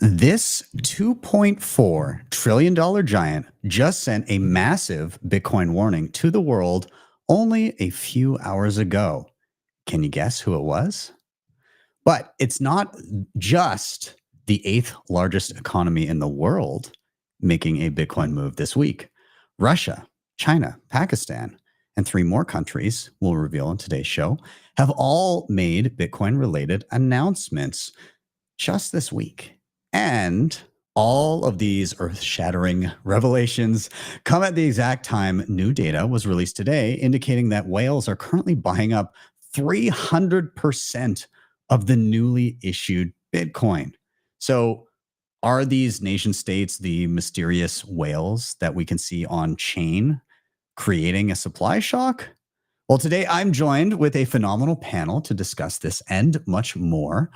This $2.4 trillion giant just sent a massive Bitcoin warning to the world only a few hours ago. Can you guess who it was? But it's not just the 8th largest economy in the world making a Bitcoin move this week. Russia, China, Pakistan, and 3 more countries, we'll reveal in today's show, have all made Bitcoin-related announcements just this week. And all of these earth-shattering revelations come at the exact time new data was released today, indicating that whales are currently buying up 300% of the newly issued Bitcoin. So are these nation states the mysterious whales that we can see on chain creating a supply shock? Well, today I'm joined with a phenomenal panel to discuss this and much more.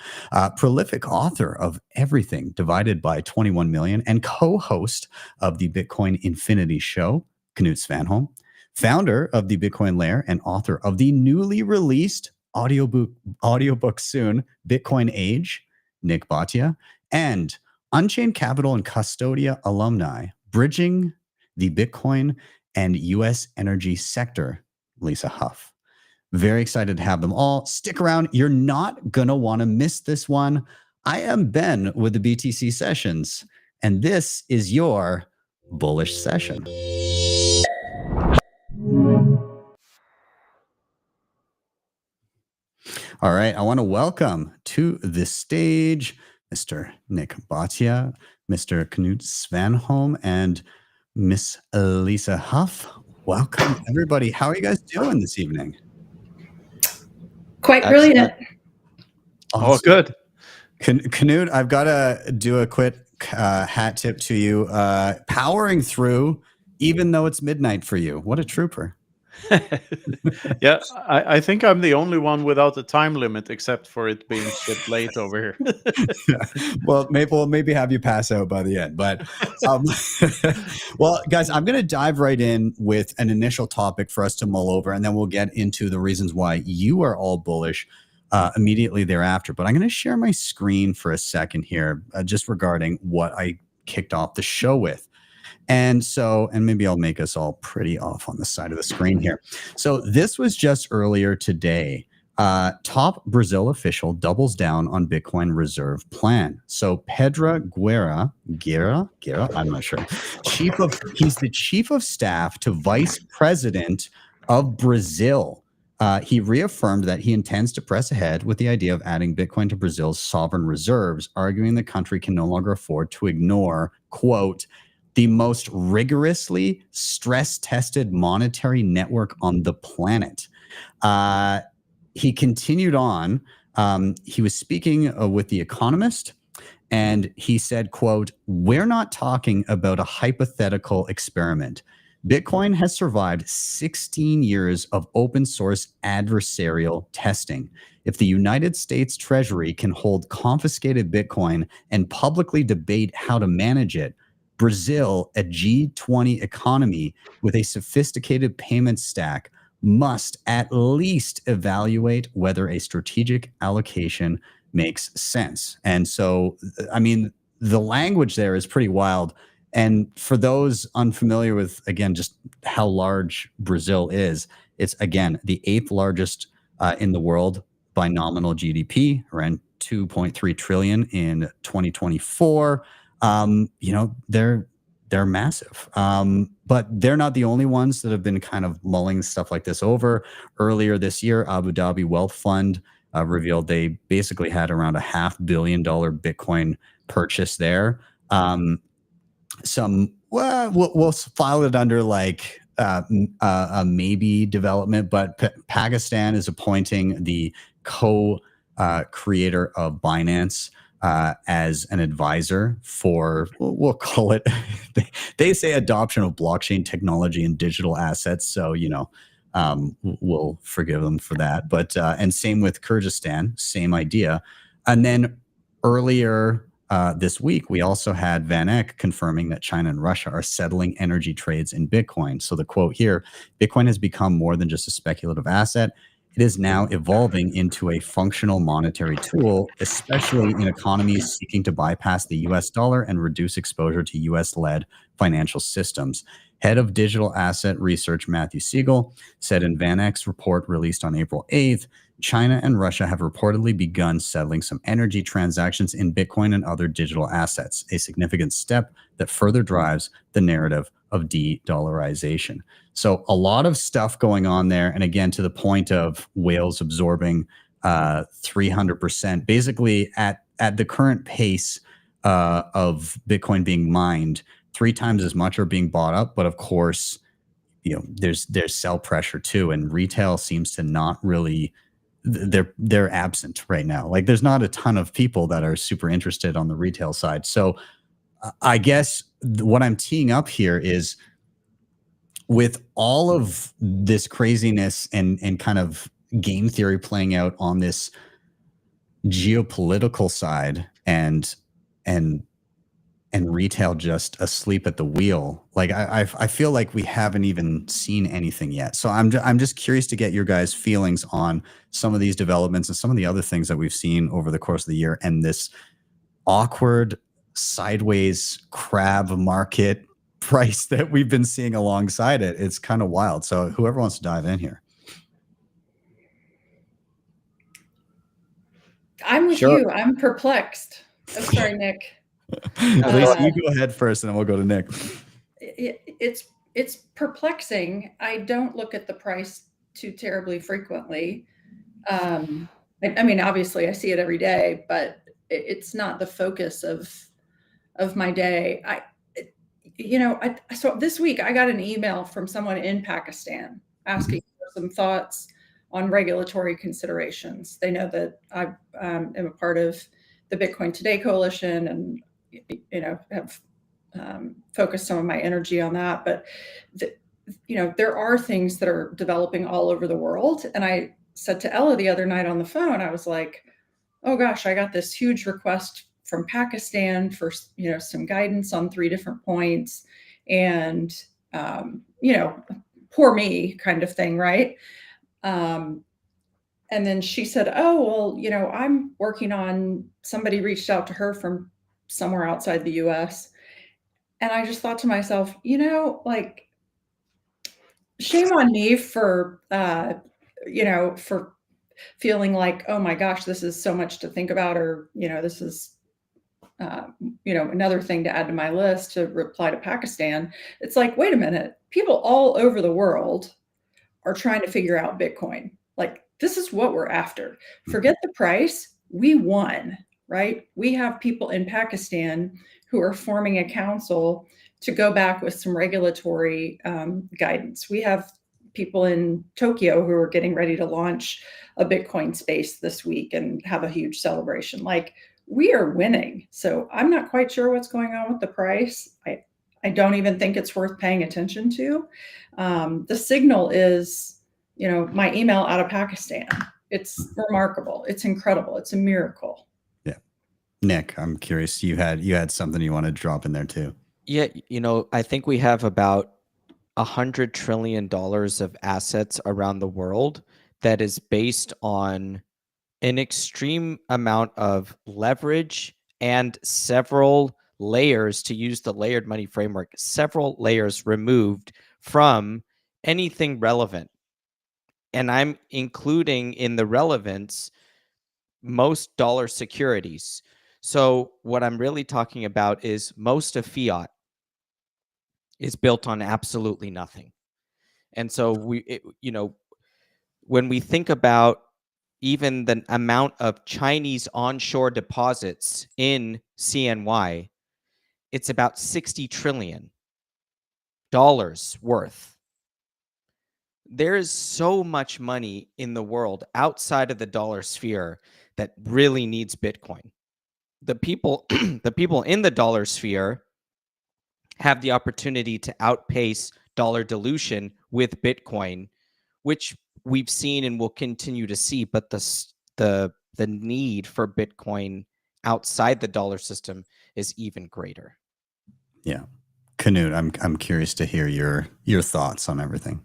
Prolific author of Everything Divided by 21 Million and co-host of the Bitcoin Infinity Show, Knut Svanholm. Founder of the Bitcoin Lair and author of the newly released audiobook soon, Bitcoin Age, Nik Bhatia. And Unchained Capital and Custodia alumni, bridging the Bitcoin and U.S. energy sector, Lisa Hough. Very excited to have them all. Stick around. You're not going to want to miss this one. I am Ben with the BTC Sessions, and this is your bullish session. All right. I want to welcome to the stage Mr. Nik Bhatia, Mr. Knut Svanholm, and Miss Lisa Hough. Welcome, everybody. How are you guys doing this evening? Quite brilliant. Awesome. Oh, good. Knut, I've got to do a quick hat tip to you. Powering through, even though it's midnight for you. What a trooper. Yeah, I think I'm the only one without a time limit, except for it being shit late over here. Yeah. Well, we'll maybe have you pass out by the end. But, well, guys, I'm going to dive right in with an initial topic for us to mull over, and then we'll get into the reasons why you are all bullish immediately thereafter. But I'm going to share my screen for a second here, just regarding what I kicked off the show with. And maybe I'll make us all pretty off on the side of the screen here. So this was just earlier today. Top Brazil official doubles down on Bitcoin reserve plan. So Pedro Guerra, I'm not sure. He's the chief of staff to vice president of Brazil. He reaffirmed that he intends to press ahead with the idea of adding Bitcoin to Brazil's sovereign reserves, arguing the country can no longer afford to ignore, quote, the most rigorously stress-tested monetary network on the planet. He continued on. He was speaking with The Economist, and he said, quote, we're not talking about a hypothetical experiment. Bitcoin has survived 16 years of open source adversarial testing. If the United States Treasury can hold confiscated Bitcoin and publicly debate how to manage it, Brazil, a G20 economy with a sophisticated payment stack, must at least evaluate whether a strategic allocation makes sense. And so, I mean, the language there is pretty wild. And for those unfamiliar with, again, just how large Brazil is, it's, again, the 8th largest in the world by nominal GDP, around 2.3 trillion in 2024. They're massive, but they're not the only ones that have been kind of mulling stuff like this over. Earlier this year, Abu Dhabi Wealth Fund revealed they basically had around $500 million Bitcoin purchase there. We'll file it under like a maybe development, but Pakistan is appointing the co-creator of Binance as an advisor for, we'll call it, they say adoption of blockchain technology and digital assets. So, we'll forgive them for that. But, and same with Kyrgyzstan, same idea. And then earlier this week, we also had Van Eck confirming that China and Russia are settling energy trades in Bitcoin. So the quote here, Bitcoin has become more than just a speculative asset. it is now evolving into a functional monetary tool, especially in economies seeking to bypass the US dollar and reduce exposure to US-led financial systems. Head of Digital Asset Research Matthew Siegel said in VanEck's report released on April 8th, China and Russia have reportedly begun settling some energy transactions in Bitcoin and other digital assets, a significant step that further drives the narrative of de-dollarization. So a lot of stuff going on there. And again, to the point of whales absorbing 300%, basically at the current pace of Bitcoin being mined, 3 times as much are being bought up. But of course, there's sell pressure too. And retail seems to not really, they're absent right now. Like there's not a ton of people that are super interested on the retail side. So I guess what I'm teeing up here is, with all of this craziness and kind of game theory playing out on this geopolitical side and retail just asleep at the wheel, like I feel like we haven't even seen anything yet. So I'm just curious to get your guys' feelings on some of these developments and some of the other things that we've seen over the course of the year, and this awkward sideways crab market price that we've been seeing alongside it. It's kind of wild. So whoever wants to dive in here. I'm with you. I'm perplexed. Oh, sorry, Nick. Lisa, you go ahead first and then we'll go to Nick. It's perplexing. I don't look at the price too terribly frequently. I mean, obviously I see it every day, but it's not the focus of my day. So this week I got an email from someone in Pakistan asking for some thoughts on regulatory considerations. They know that I am a part of the Bitcoin Today coalition and have focused some of my energy on that. But there are things that are developing all over the world. And I said to Ella the other night on the phone, I was like, oh gosh, I got this huge request from Pakistan for some guidance on 3 different points, and poor me kind of thing, right? And then she said, oh well, I'm working on, somebody reached out to her from somewhere outside the US, and I just thought to myself, like, shame on me for for feeling like, oh my gosh, this is so much to think about, or this is another thing to add to my list to reply to Pakistan. It's like, wait a minute, people all over the world are trying to figure out Bitcoin. Like, this is what we're after. Forget the price. We won, right? We have people in Pakistan who are forming a council to go back with some regulatory guidance. We have people in Tokyo who are getting ready to launch a Bitcoin space this week and have a huge celebration. Like, we are winning. So I'm not quite sure what's going on with the price. I don't even think it's worth paying attention to. The signal is, my email out of Pakistan. It's remarkable. It's incredible. It's a miracle. Yeah. Nick, I'm curious. You had something you want to drop in there too. Yeah. I think we have about $100 trillion of assets around the world that is based on an extreme amount of leverage and several layers, to use the layered money framework, several layers removed from anything relevant. And I'm including in the relevance most dollar securities. So what I'm really talking about is most of fiat is built on absolutely nothing. And so when we think about even the amount of Chinese onshore deposits in CNY, it's about $60 trillion worth. There is so much money in the world outside of the dollar sphere that really needs Bitcoin. The people in the dollar sphere have the opportunity to outpace dollar dilution with Bitcoin, which we've seen and will continue to see, but the need for Bitcoin outside the dollar system is even greater. Yeah. Knut, I'm curious to hear your thoughts on everything.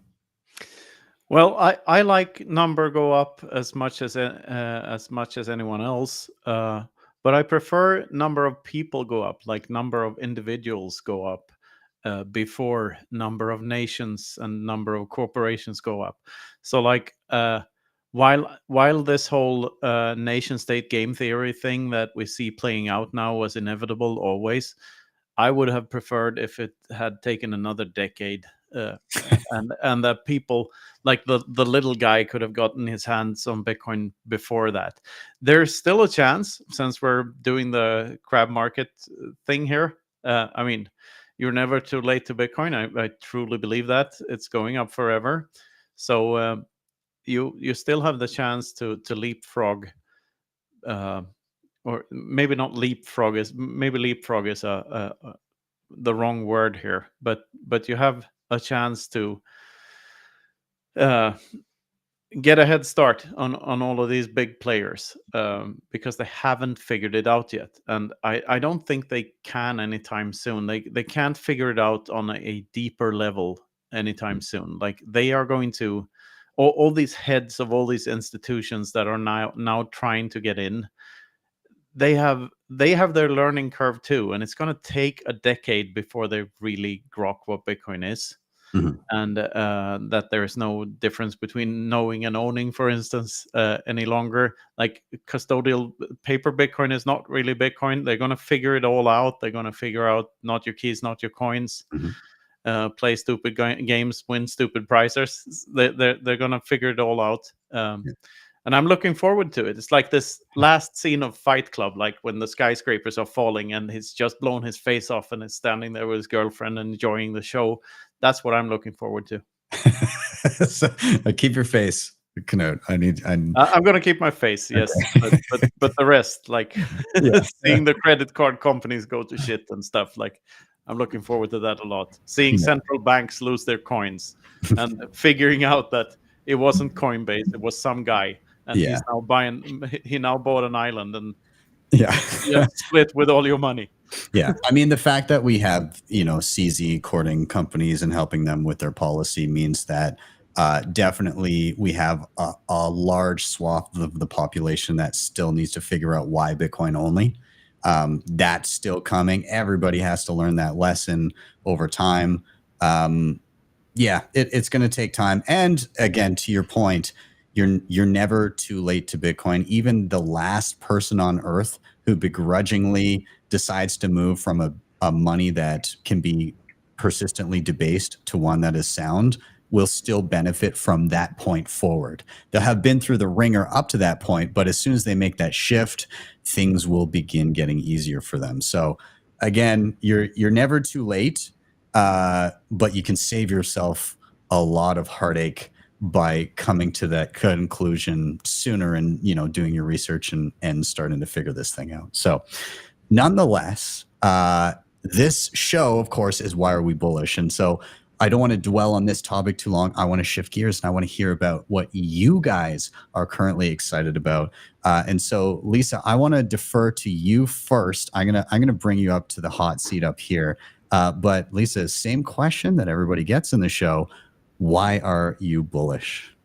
Well, I like number go up as much as anyone else, but I prefer number of people go up, like number of individuals go up, before number of nations and number of corporations go up. So like, while this whole nation state game theory thing that we see playing out now was inevitable always, I would have preferred if it had taken another decade, and that people like the little guy could have gotten his hands on Bitcoin before that. There's still a chance, since we're doing the crab market thing here. I mean, you're never too late to Bitcoin. I truly believe that it's going up forever. So you still have the chance to leapfrog, or maybe not leapfrog is the wrong word here, but you have a chance to get a head start on all of these big players, because they haven't figured it out yet, and I don't think they can anytime soon. They can't figure it out on a deeper level anytime soon. Like, they are going to, all these heads of all these institutions that are now trying to get in, they have their learning curve too, and it's going to take a decade before they really grok what Bitcoin is. Mhm. And that there is no difference between knowing and owning, for instance, any longer. Like, custodial paper Bitcoin is not really Bitcoin. They're going to figure it all out. They're going to figure out not your keys, not your coins. Play stupid games, win stupid prizes. They're going to figure it all out. And I'm looking forward to it. It's like this last scene of Fight Club, like when the skyscrapers are falling and he's just blown his face off and is standing there with his girlfriend and enjoying the show. That's what I'm looking forward to. So, keep your face, Knut. I'm going to keep my face, yes. Okay. but the rest, like Yeah. seeing the credit card companies go to shit and stuff, like, I'm looking forward to that a lot. Seeing central banks lose their coins and figuring out that it wasn't Coinbase, it was some guy. And Yeah. he now bought an island and Yeah. just split with all your money. Yeah. I mean, the fact that we have, CZ courting companies and helping them with their policy means that definitely we have a large swath of the population that still needs to figure out why Bitcoin only. That's still coming. Everybody has to learn that lesson over time. Yeah, it's going to take time. And again, to your point, you're never too late to Bitcoin. Even the last person on earth who begrudgingly decides to move from a money that can be persistently debased to one that is sound will still benefit from that point forward. They'll have been through the ringer up to that point, but as soon as they make that shift, things will begin getting easier for them. So again, you're never too late, but you can save yourself a lot of heartache by coming to that conclusion sooner and doing your research and starting to figure this thing out. So nonetheless, this show, of course, is Why Are We Bullish? And so I don't want to dwell on this topic too long. I want to shift gears and I want to hear about what you guys are currently excited about. And so, Lisa, I want to defer to you first. I'm gonna bring you up to the hot seat up here. But Lisa, same question that everybody gets in the show. Why are you bullish?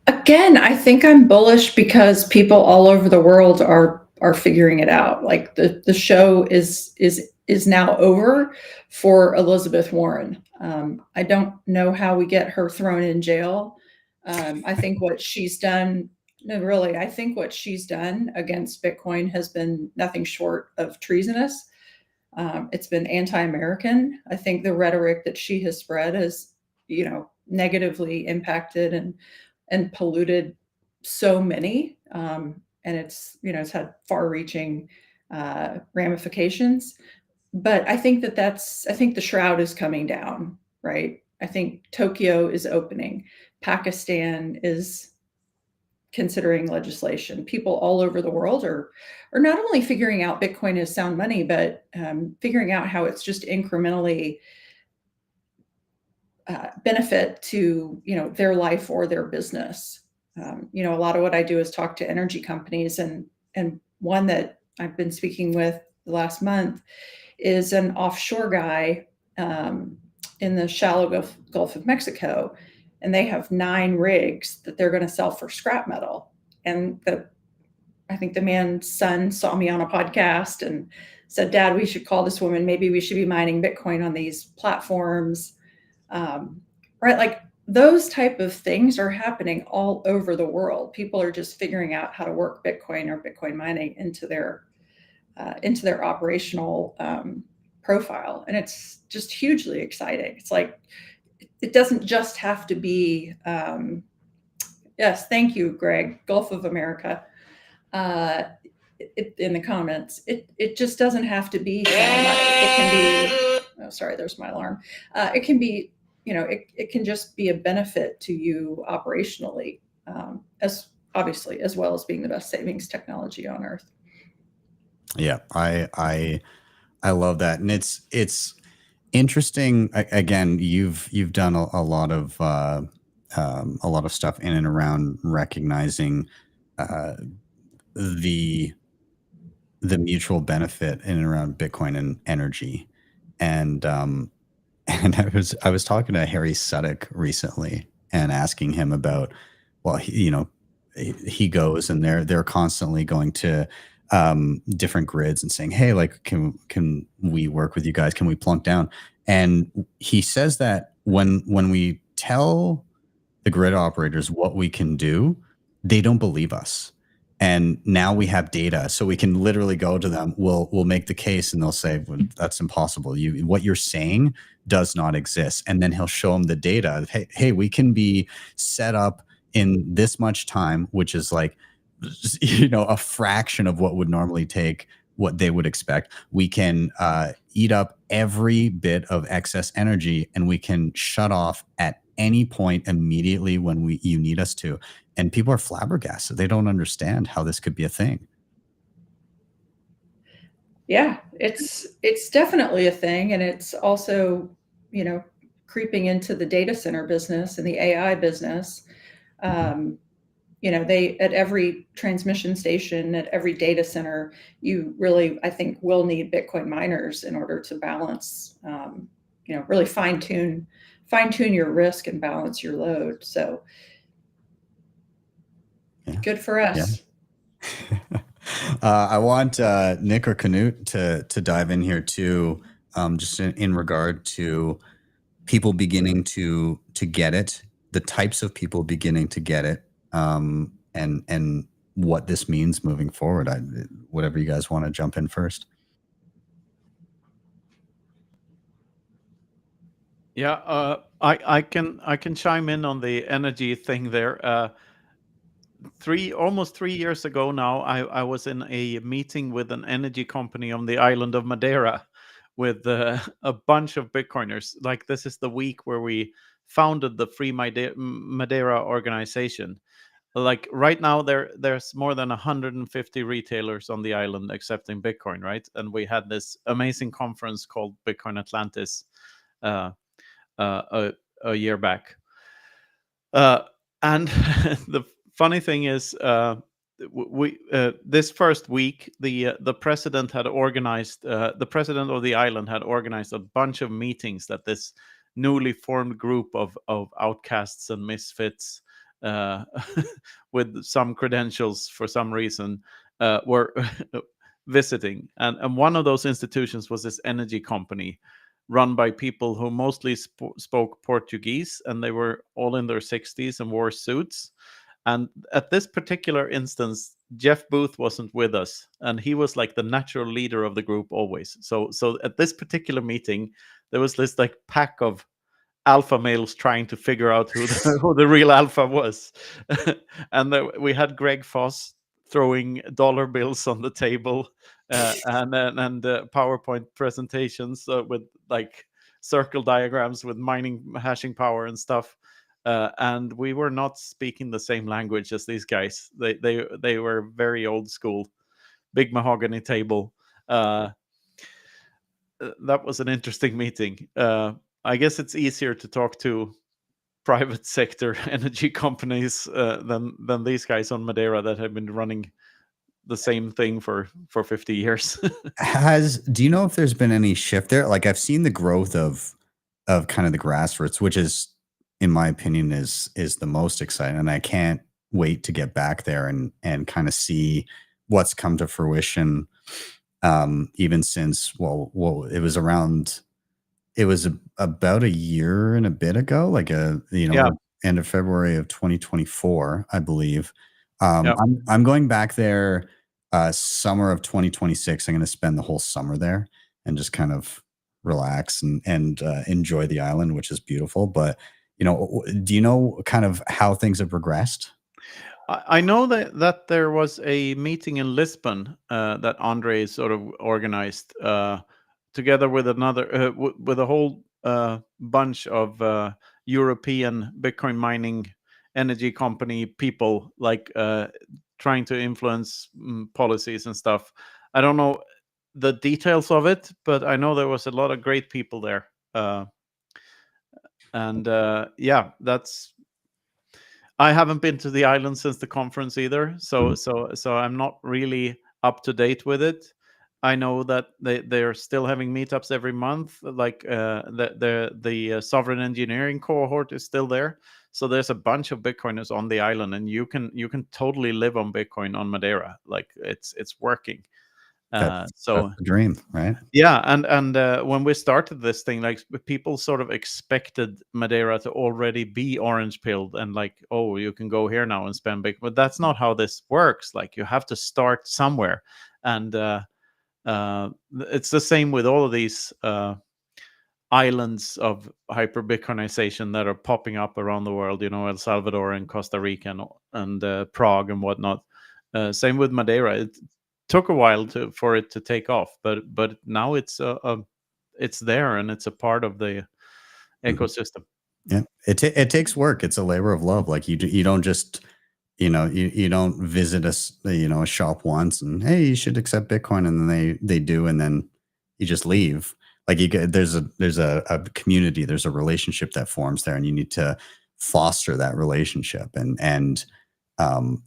Again, I think I'm bullish because people all over the world are figuring it out. Like the show is now over for Elizabeth Warren. I don't know how we get her thrown in jail. I think what she's done, no, really, I think what she's done against Bitcoin has been nothing short of treasonous. It's been anti-American. I think the rhetoric that she has spread has, negatively impacted and polluted so many. And it's had far-reaching ramifications. But I think I think the shroud is coming down, right? I think Tokyo is opening. Pakistan is considering legislation. People all over the world are not only figuring out Bitcoin as sound money, but figuring out how it's just incrementally benefit to their life or their business. A lot of what I do is talk to energy companies, and one that I've been speaking with the last month is an offshore guy in the shallow Gulf of Mexico, and they have 9 rigs that they're going to sell for scrap metal. And I think the man's son saw me on a podcast and said, "Dad, we should call this woman. Maybe we should be mining Bitcoin on these platforms." Right? Like those type of things are happening all over the world. People are just figuring out how to work Bitcoin or Bitcoin mining into their operational profile, and it's just hugely exciting. It's like it doesn't just have to be. Yes, thank you, Greg. Gulf of America. In the comments, it just doesn't have to be. It can be. Oh, sorry, there's my alarm. It can be. It can just be a benefit to you operationally, as obviously, as well as being the best savings technology on earth. Yeah, I love that, and it's interesting. Again, you've done a lot of stuff in and around recognizing the mutual benefit in and around Bitcoin and energy, and I was talking to Harry Suddick recently and asking him about, well, he goes and they're constantly going to different grids and saying, hey, like, can we work with you guys? Can we plunk down? And he says that when we tell the grid operators what we can do, they don't believe us. And now we have data, so we can literally go to them. We'll make the case, and they'll say, well, "That's impossible. What you're saying does not exist." And then he'll show them the data. Hey, we can be set up in this much time, which is like, a fraction of what would normally take, what they would expect. We can eat up every bit of excess energy, and we can shut off at any point immediately when you need us to. And people are flabbergasted. They don't understand how this could be a thing. Yeah, it's definitely a thing, and it's also, creeping into the data center business and the AI business. They, at every transmission station, at every data center, you really, I think, will need Bitcoin miners in order to balance, really fine tune your risk and balance your load. So good for us. Yeah. I want Nik or Knut to dive in here too, just in regard to people beginning to get it, the types of people beginning to get it, and what this means moving forward. Whatever you guys want to jump in first. Yeah, I can chime in on the energy thing there. Almost 3 years ago now, I was in a meeting with an energy company on the island of Madeira with a bunch of Bitcoiners. Like, this is the week where we founded the Free Madeira organization. Like, right now there's more than 150 retailers on the island accepting Bitcoin, right? And we had this amazing conference called Bitcoin Atlantis a year back. And the funny thing is, this first week, the president had organized, the president of the island had organized a bunch of meetings that this newly formed group of outcasts and misfits with some credentials for some reason were visiting, and one of those institutions was this energy company run by people who mostly spoke Portuguese, and they were all in their 60s and wore suits. And at this particular instance, Jeff Booth wasn't with us, and he was like the natural leader of the group always. So at this particular meeting, there was this like pack of alpha males trying to figure out who the real alpha was. And we had Greg Foss throwing dollar bills on the table, and PowerPoint presentations with like circle diagrams with mining hashing power and stuff. And we were not speaking the same language as these guys. They were very old school, big mahogany table. That was an interesting meeting. I guess it's easier to talk to private sector energy companies than these guys on Madeira that have been running the same thing for 50 years. Do you know if there's been any shift there? Like, I've seen the growth of kind of the grassroots, which is, in my opinion, is the most exciting. And I can't wait to get back there and kind of see what's come to fruition. Even since, it was around, it was about a year and a bit ago, like Yeah. end of February of 2024, I believe. Yeah. I'm going back there summer of 2026. I'm going to spend the whole summer there and just kind of relax and enjoy the island, which is beautiful. But do you know kind of how things have progressed? I know that there was a meeting in Lisbon that Andre sort of organized together with another with a whole bunch of European Bitcoin mining energy company people, like trying to influence policies and stuff. I don't know the details of it, but I know there was a lot of great people there. Yeah, that's. I haven't been to the island since the conference either, so I'm not really up to date with it. I know that they're still having meetups every month. Like the sovereign engineering cohort is still there, so there's a bunch of Bitcoiners on the island, and you can totally live on Bitcoin on Madeira. Like it's working. That's the dream, right? Yeah, and when we started this thing, like people sort of expected Madeira to already be orange pilled and like, oh, you can go here now and spend big, but that's not how this works. Like you have to start somewhere, and it's the same with all of these islands of hyper Bitcoinization that are popping up around the world. El Salvador and Costa Rica and Prague and whatnot. Same with Madeira. It took a while for it to take off, but now it's there and it's a part of the ecosystem. Yeah, it takes work. It's a labor of love. Like you don't just you don't visit a shop once and, hey, you should accept Bitcoin, and then they do, and then you just leave. Like there's a community, there's a relationship that forms there, and you need to foster that relationship, and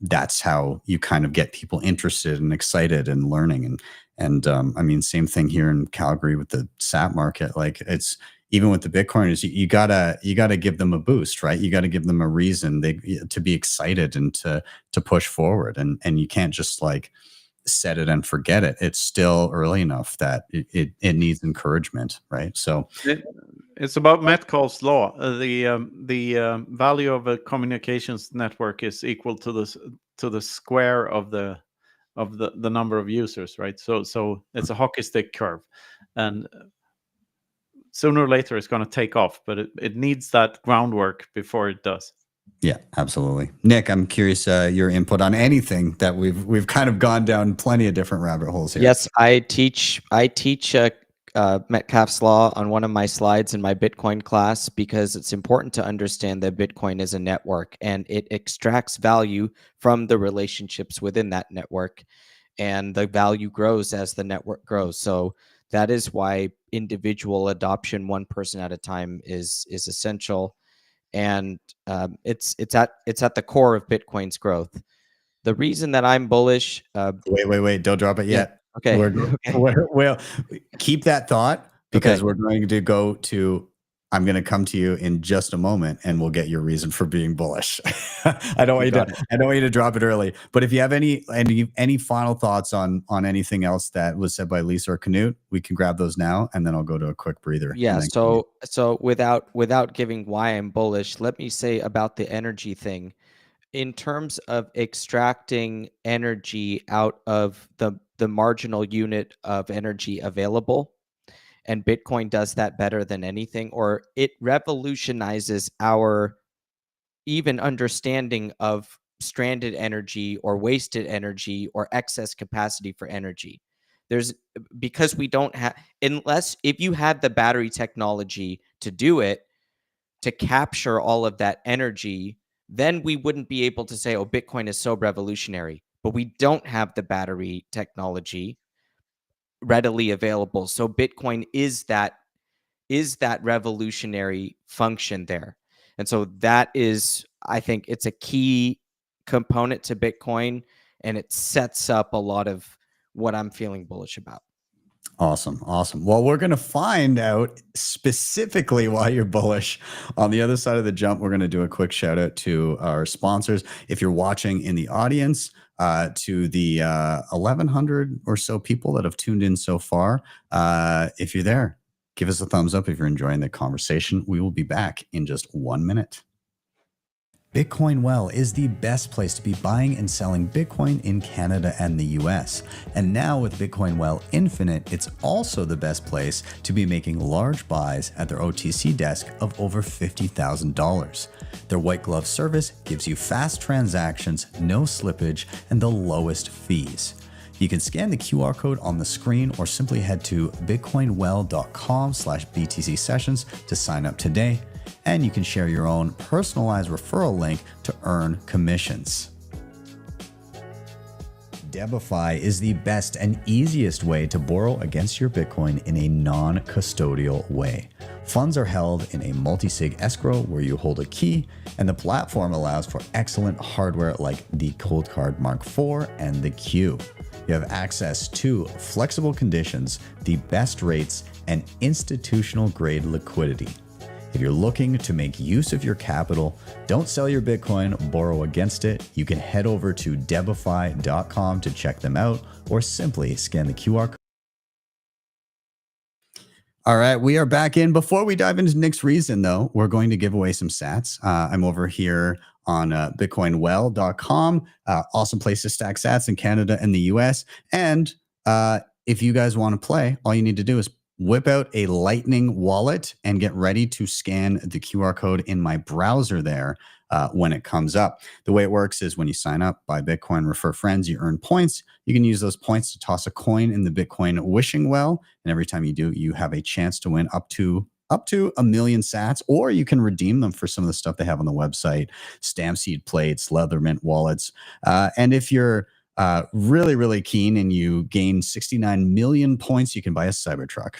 that's how you kind of get people interested and excited and learning. And I mean, same thing here in Calgary with the SAP market. Like it's even with the Bitcoiners, you gotta give them a boost, right? You got to give them a reason to be excited and to push forward. And you can't just like set it and forget it. It's still early enough that it needs encouragement, right? So it's about Metcalfe's law. The value of a communications network is equal to the square of the number of users, right? So it's a hockey stick curve, and sooner or later it's going to take off, but it needs that groundwork before it does. Yeah, absolutely. Nik, I'm curious your input on anything that we've kind of gone down plenty of different rabbit holes here. Yes, I teach Metcalfe's law on one of my slides in my Bitcoin class because it's important to understand that Bitcoin is a network and it extracts value from the relationships within that network, and the value grows as the network grows. So that is why individual adoption, one person at a time, is essential, and it's at the core of Bitcoin's growth. The reason that I'm bullish. Wait! Don't drop it yet. Okay. Well, keep that thought, because Okay. we're going to go to. I'm going to come to you in just a moment, and we'll get your reason for being bullish. I don't want you to drop it early. But if you have any final thoughts on anything else that was said by Lisa or Knut, we can grab those now, and then I'll go to a quick breather. Yeah. So without giving why I'm bullish, let me say about the energy thing. In terms of extracting energy out of the marginal unit of energy available, and Bitcoin does that better than anything, or it revolutionizes our even understanding of stranded energy or wasted energy or excess capacity for energy. Because we don't have, unless if you had the battery technology to do it, to capture all of that energy, then we wouldn't be able to say, oh, Bitcoin is so revolutionary. But we don't have the battery technology readily available. So Bitcoin is that revolutionary function there. And so that is, I think it's a key component to Bitcoin, and it sets up a lot of what I'm feeling bullish about. Awesome. Well, we're going to find out specifically why you're bullish. On the other side of the jump, we're going to do a quick shout out to our sponsors. If you're watching in the audience, to the 1,100 or so people that have tuned in so far, if you're there, give us a thumbs up if you're enjoying the conversation. We will be back in just 1 minute. Bitcoin Well is the best place to be buying and selling Bitcoin in Canada and the US. And now with Bitcoin Well Infinite, it's also the best place to be making large buys at their OTC desk of over $50,000. Their white glove service gives you fast transactions, no slippage, and the lowest fees. You can scan the QR code on the screen or simply head to bitcoinwell.com/btcsessions to sign up today. And you can share your own personalized referral link to earn commissions. DEBIFI is the best and easiest way to borrow against your Bitcoin in a non-custodial way. Funds are held in a multisig escrow where you hold a key, and the platform allows for excellent hardware like the Cold Card Mark IV and the Q. You have access to flexible conditions, the best rates, and institutional grade liquidity. If you're looking to make use of your capital, don't sell your Bitcoin, borrow against it. You can head over to debify.com to check them out, or simply scan the QR code. All right, we are back in. Before we dive into Nick's reason, though, we're going to give away some sats. I'm over here on bitcoinwell.com. Awesome place to stack sats in Canada and the US. And if you guys want to play, all you need to do is whip out a Lightning wallet and get ready to scan the QR code in my browser there when it comes up. The way it works is when you sign up, buy Bitcoin, refer friends, you earn points. You can use those points to toss a coin in the Bitcoin wishing well. And every time you do, you have a chance to win up to 1 million sats, or you can redeem them for some of the stuff they have on the website, stamp seed plates, Leathermint wallets. And if you're really, really keen and you gain 69 million points, you can buy a Cybertruck.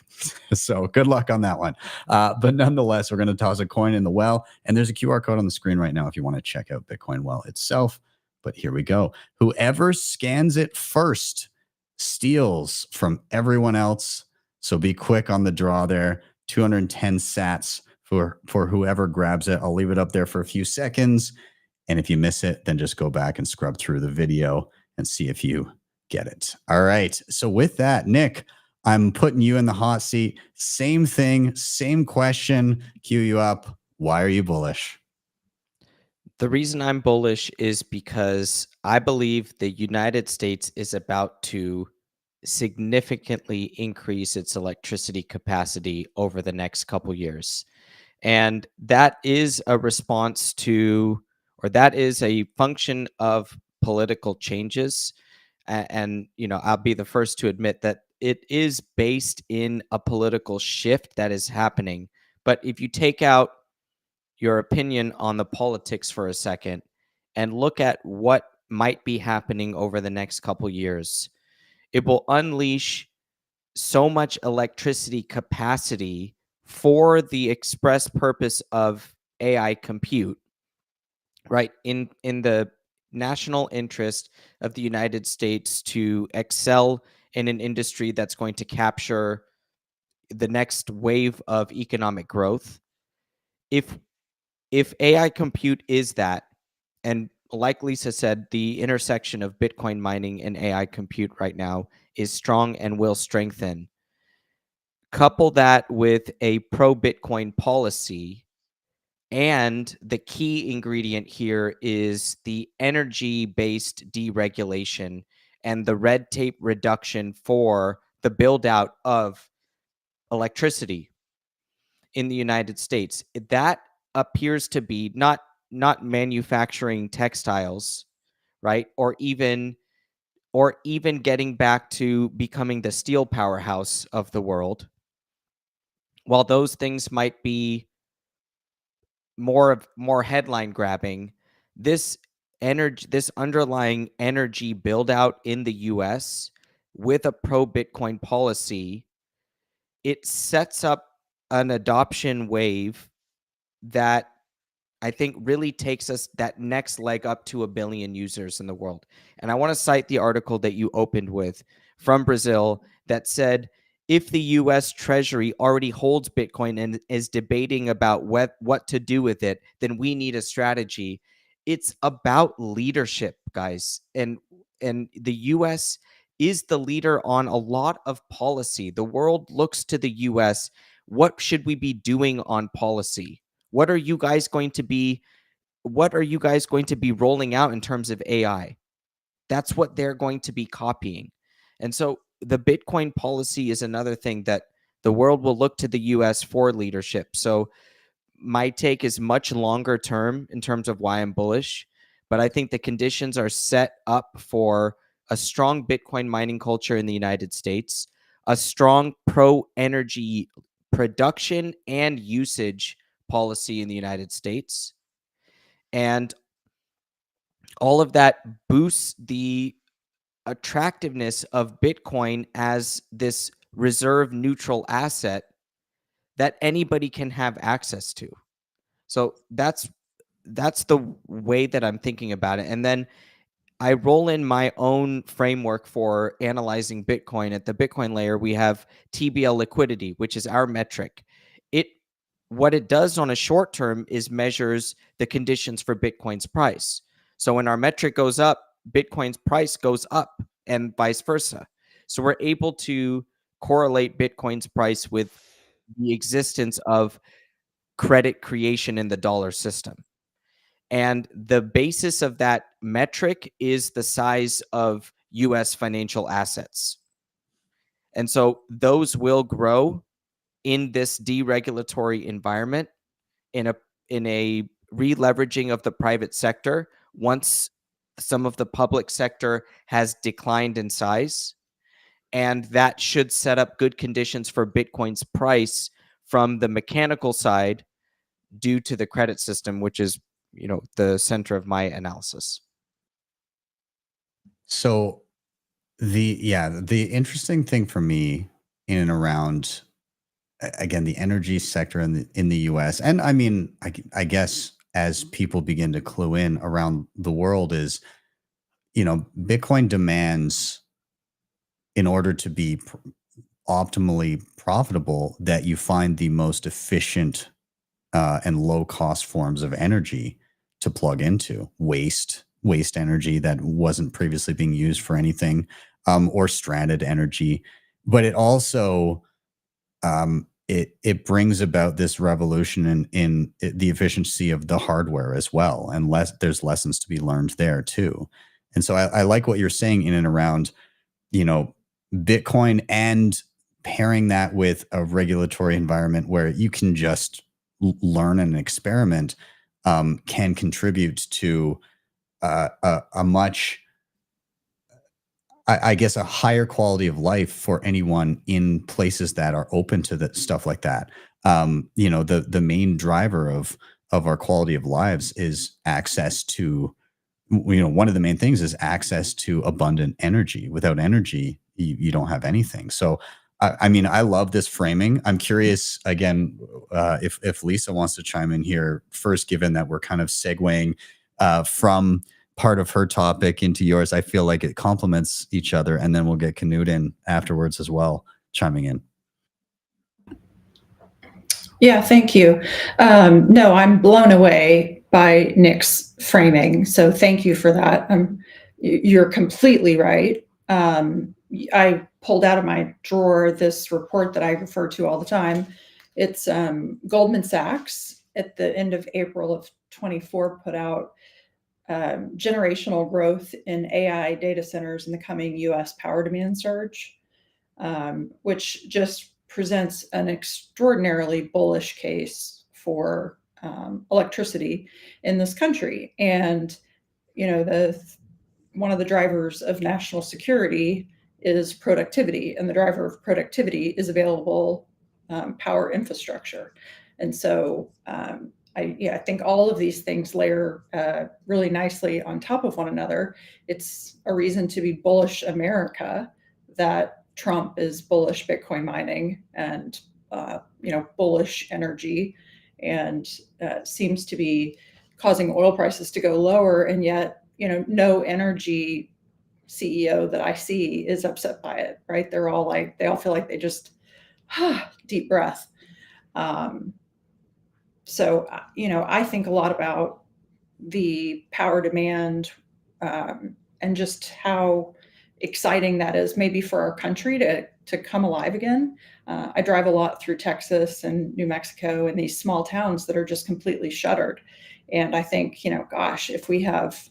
So good luck on that one. But nonetheless, we're going to toss a coin in the well, and there's a QR code on the screen right now if you want to check out Bitcoin Well itself. But here we go. Whoever scans it first steals from everyone else. So be quick on the draw there. 210 sats for whoever grabs it. I'll leave it up there for a few seconds. And if you miss it, then just go back and scrub through the video and see if you get it. All right. So with that, Nick, I'm putting you in the hot seat. Same thing, same question. Cue you up. Why are you bullish? The reason I'm bullish is because I believe the United States is about to significantly increase its electricity capacity over the next couple years. And that is a response to, or that is a function of political changes. And, you know, I'll be the first to admit that it is based in a political shift that is happening. But if you take out your opinion on the politics for a second and look at what might be happening over the next couple years, it will unleash so much electricity capacity for the express purpose of AI compute, right? In the national interest of the United States to excel in an industry that's going to capture the next wave of economic growth. If AI compute is that, and like Lisa said, the intersection of Bitcoin mining and AI compute right now is strong and will strengthen. Couple that with a pro-Bitcoin policy, and the key ingredient here is the energy-based deregulation and the red tape reduction for the build-out of electricity in the United States. That appears to be not manufacturing textiles, right? Or even getting back to becoming the steel powerhouse of the world. While those things might be more headline grabbing, this underlying energy build out in the US with a pro Bitcoin policy, it sets up an adoption wave that I think really takes us that next leg up to 1 billion users in the world. And I want to cite the article that you opened with from Brazil that said, if the US Treasury already holds Bitcoin and is debating about what to do with it, then we need a strategy. It's about leadership, guys. And the US is the leader on a lot of policy. The world looks to the US. What should we be doing on policy? What are you guys going to be rolling out in terms of AI? That's what they're going to be copying. And so the Bitcoin policy is another thing that the world will look to the US for leadership. So my take is much longer term in terms of why I'm bullish, but I think the conditions are set up for a strong Bitcoin mining culture in the United States, a strong pro-energy production and usage policy in the United States, and all of that boosts the attractiveness of Bitcoin as this reserve neutral asset that anybody can have access to. So that's the way that I'm thinking about it. And then I roll in my own framework for analyzing Bitcoin. At the Bitcoin layer, we have TBL liquidity, which is our metric. What it does on a short term is measures the conditions for Bitcoin's price. So when our metric goes up, Bitcoin's price goes up and vice versa. So we're able to correlate Bitcoin's price with the existence of credit creation in the dollar system. And the basis of that metric is the size of US financial assets. And so those will grow in this deregulatory environment, in a re-leveraging of the private sector once some of the public sector has declined in size. And that should set up good conditions for Bitcoin's price from the mechanical side due to the credit system, which is, the center of my analysis. So the interesting thing for me in and around, again, the energy sector in the US, and I mean, I guess as people begin to clue in around the world, is, Bitcoin demands, in order to be optimally profitable, that you find the most efficient and low cost forms of energy to plug into. Waste energy that wasn't previously being used for anything, or stranded energy. But it also it brings about this revolution in the efficiency of the hardware as well, and there's lessons to be learned there too. And so I like what you're saying in and around, Bitcoin, and pairing that with a regulatory environment where you can just learn and experiment, can contribute to a much, I guess, a higher quality of life for anyone in places that are open to that stuff like that. The main driver of our quality of lives is access to, one of the main things is access to abundant energy. Without energy, you don't have anything. So, I mean, I love this framing. I'm curious, again, if Lisa wants to chime in here first, given that we're kind of segueing from part of her topic into yours. I feel like it complements each other, and then we'll get Knut in afterwards as well, chiming in. Yeah, thank you. No, I'm blown away by Nik's framing. So thank you for that. You're completely right. I pulled out of my drawer this report that I refer to all the time. It's Goldman Sachs at the end of April of 24 put out generational growth in AI data centers in the coming US power demand surge, which just presents an extraordinarily bullish case for electricity in this country. And, one of the drivers of national security is productivity, and the driver of productivity is available power infrastructure. And so I think all of these things layer really nicely on top of one another. It's a reason to be bullish America that Trump is bullish Bitcoin mining and bullish energy, and seems to be causing oil prices to go lower. And yet, no energy CEO that I see is upset by it, right? They all feel like they just deep breath. So, I think a lot about the power demand and just how exciting that is maybe for our country to come alive again. I drive a lot through Texas and New Mexico and these small towns that are just completely shuttered. And I think, gosh, if we have,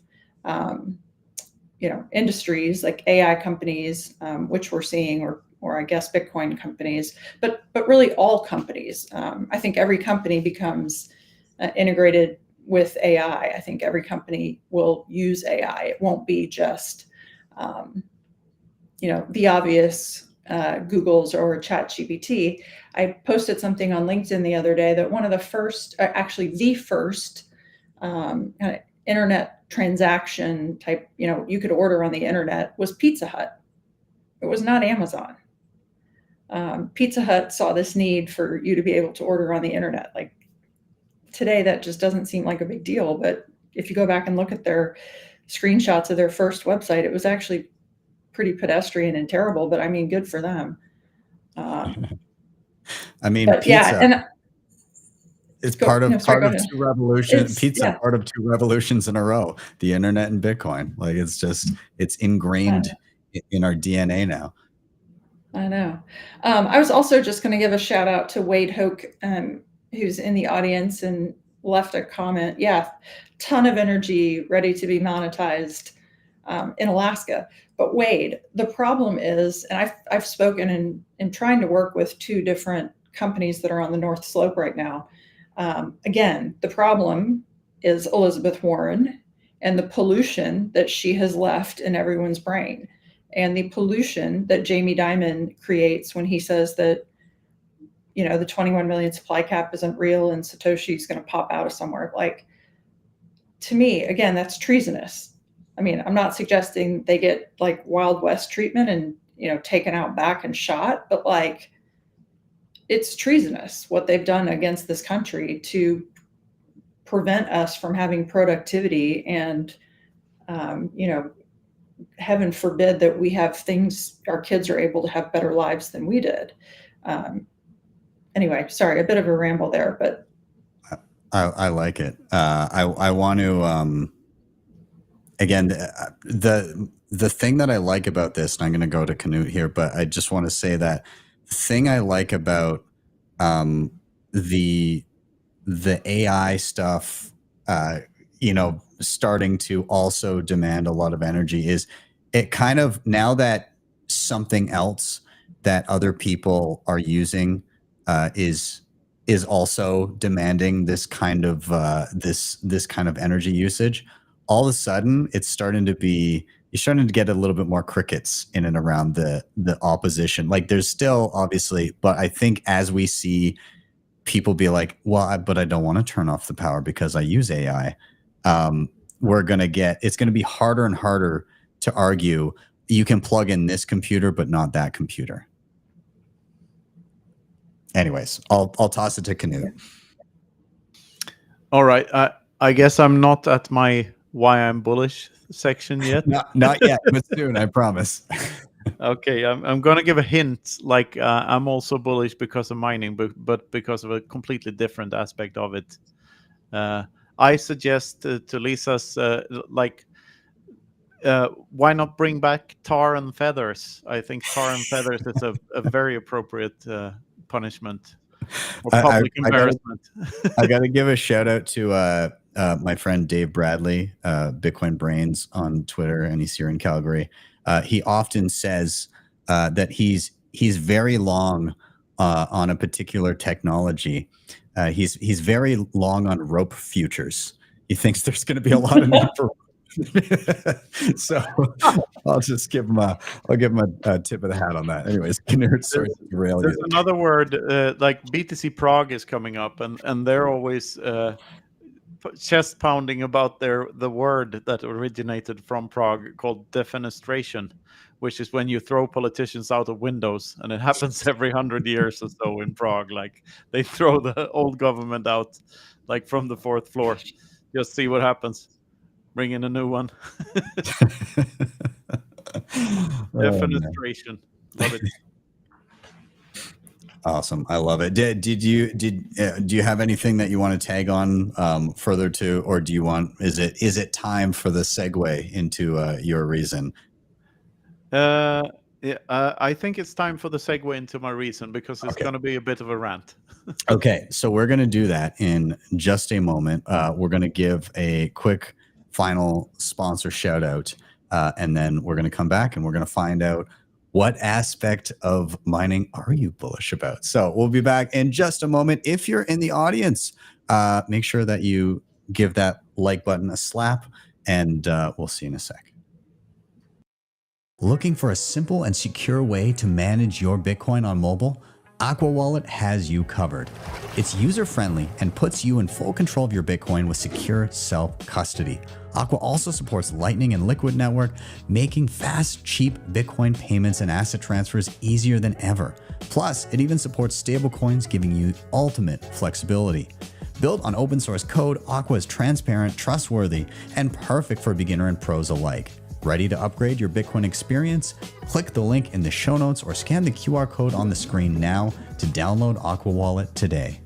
industries like AI companies, which we're seeing, or I guess Bitcoin companies, but really all companies. I think every company becomes integrated with AI. I think every company will use AI. It won't be just, the obvious Googles or ChatGPT. I posted something on LinkedIn the other day that one of the first, actually the first internet transaction type, you could order on the internet was Pizza Hut. It was not Amazon. Pizza Hut saw this need for you to be able to order on the internet. Like today, that just doesn't seem like a big deal. But if you go back and look at their screenshots of their first website, it was actually pretty pedestrian and terrible. But I mean, good for them. I mean, but pizza. Yeah, and it's part of two revolutions. Pizza, yeah. part of two revolutions in a row: the internet and Bitcoin. Like it's ingrained in our DNA now. I know. I was also just going to give a shout out to Wade Hoke, who's in the audience and left a comment. Yeah, ton of energy ready to be monetized in Alaska. But Wade, the problem is, and I've spoken and trying to work with two different companies that are on the North Slope right now. Again, the problem is Elizabeth Warren and the pollution that she has left in everyone's brain, and the pollution that Jamie Dimon creates when he says that, the 21 million supply cap isn't real and Satoshi's going to pop out of somewhere. Like, to me, again, that's treasonous. I mean, I'm not suggesting they get like Wild West treatment and, taken out back and shot, but like, it's treasonous what they've done against this country to prevent us from having productivity and, heaven forbid that we have things, our kids are able to have better lives than we did. Anyway, sorry, a bit of a ramble there, but I like it. I want to, again, the thing that I like about this, and I'm going to go to Knut here, but I just want to say that the thing I like about the AI stuff, starting to also demand a lot of energy is it kind of, now that something else that other people are using is also demanding this kind of this kind of energy usage, all of a sudden you're starting to get a little bit more crickets in and around the opposition. Like there's still obviously, but I think as we see people be like, well, but I don't want to turn off the power because I use AI. It's going to be harder and harder to argue you can plug in this computer, but not that computer. Anyways, I'll toss it to Knut. All right. I guess I'm not at my why I'm bullish section yet. Not yet, but soon, I promise. Okay, I'm going to give a hint. Like I'm also bullish because of mining, but because of a completely different aspect of it. I suggest to Lisa's why not bring back tar and feathers? I think tar and feathers is a very appropriate punishment or public embarrassment. I got to give a shout out to my friend Dave Bradley, Bitcoin Brains on Twitter, and he's here in Calgary. He often says that he's very long on a particular technology. He's very long on rope futures. He thinks there's going to be a lot of need for. So I'll just give him a tip of the hat on that. Anyways, sorry to derail you. There's another word like BTC Prague is coming up, and they're always chest pounding about the word that originated from Prague called defenestration, which is when you throw politicians out of windows, and it happens every 100 years or so in Prague. Like they throw the old government out, like from the 4th floor. Just see what happens. Bring in a new one. Defenestration. Love it. Awesome. I love it. Do you have anything that you want to tag on further to, or do you want, is it time for the segue into your reason? Yeah, I think it's time for the segue into my reason, because it's going to be a bit of a rant. Okay, so we're going to do that in just a moment. We're going to give a quick final sponsor shout out, and then we're going to come back and we're going to find out what aspect of mining are you bullish about. So we'll be back in just a moment. If you're in the audience, make sure that you give that like button a slap, and we'll see you in a sec. Looking for a simple and secure way to manage your Bitcoin on mobile? AQUA Wallet has you covered. It's user-friendly and puts you in full control of your Bitcoin with secure self-custody. AQUA also supports Lightning and Liquid Network, making fast, cheap Bitcoin payments and asset transfers easier than ever. Plus, it even supports stablecoins, giving you ultimate flexibility. Built on open source code, AQUA is transparent, trustworthy, and perfect for beginner and pros alike. Ready to upgrade your Bitcoin experience? Click the link in the show notes or scan the QR code on the screen now to download AQUA Wallet today.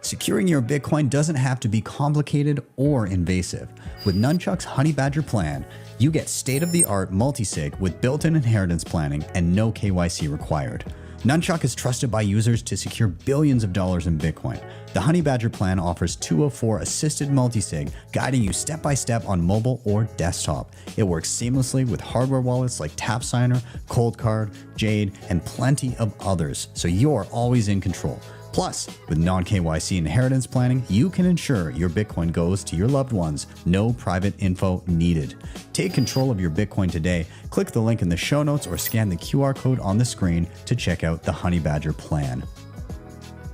Securing your Bitcoin doesn't have to be complicated or invasive. With NUNCHUK's HONEYBADGER plan, you get state-of-the-art multisig with built-in inheritance planning and no KYC required. NUNCHUK is trusted by users to secure billions of dollars in Bitcoin. The HONEYBADGER plan offers 204 assisted multisig, guiding you step-by-step on mobile or desktop. It works seamlessly with hardware wallets like TapSigner, ColdCard, Jade, and plenty of others, so you're always in control. Plus, with non-KYC inheritance planning, you can ensure your Bitcoin goes to your loved ones. No private info needed. Take control of your Bitcoin today. Click the link in the show notes or scan the QR code on the screen to check out the HONEYBADGER plan.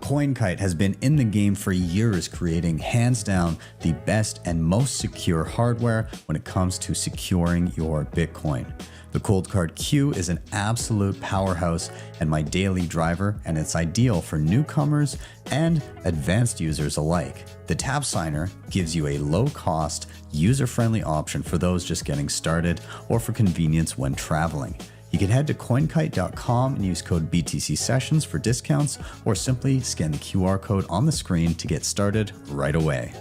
CoinKite has been in the game for years, creating hands down the best and most secure hardware when it comes to securing your Bitcoin. The ColdCard Q is an absolute powerhouse and my daily driver, and it's ideal for newcomers and advanced users alike. The TapSigner gives you a low-cost, user-friendly option for those just getting started or for convenience when traveling. You can head to coinkite.com and use code btcsessions for discounts, or simply scan the QR code on the screen to get started right away.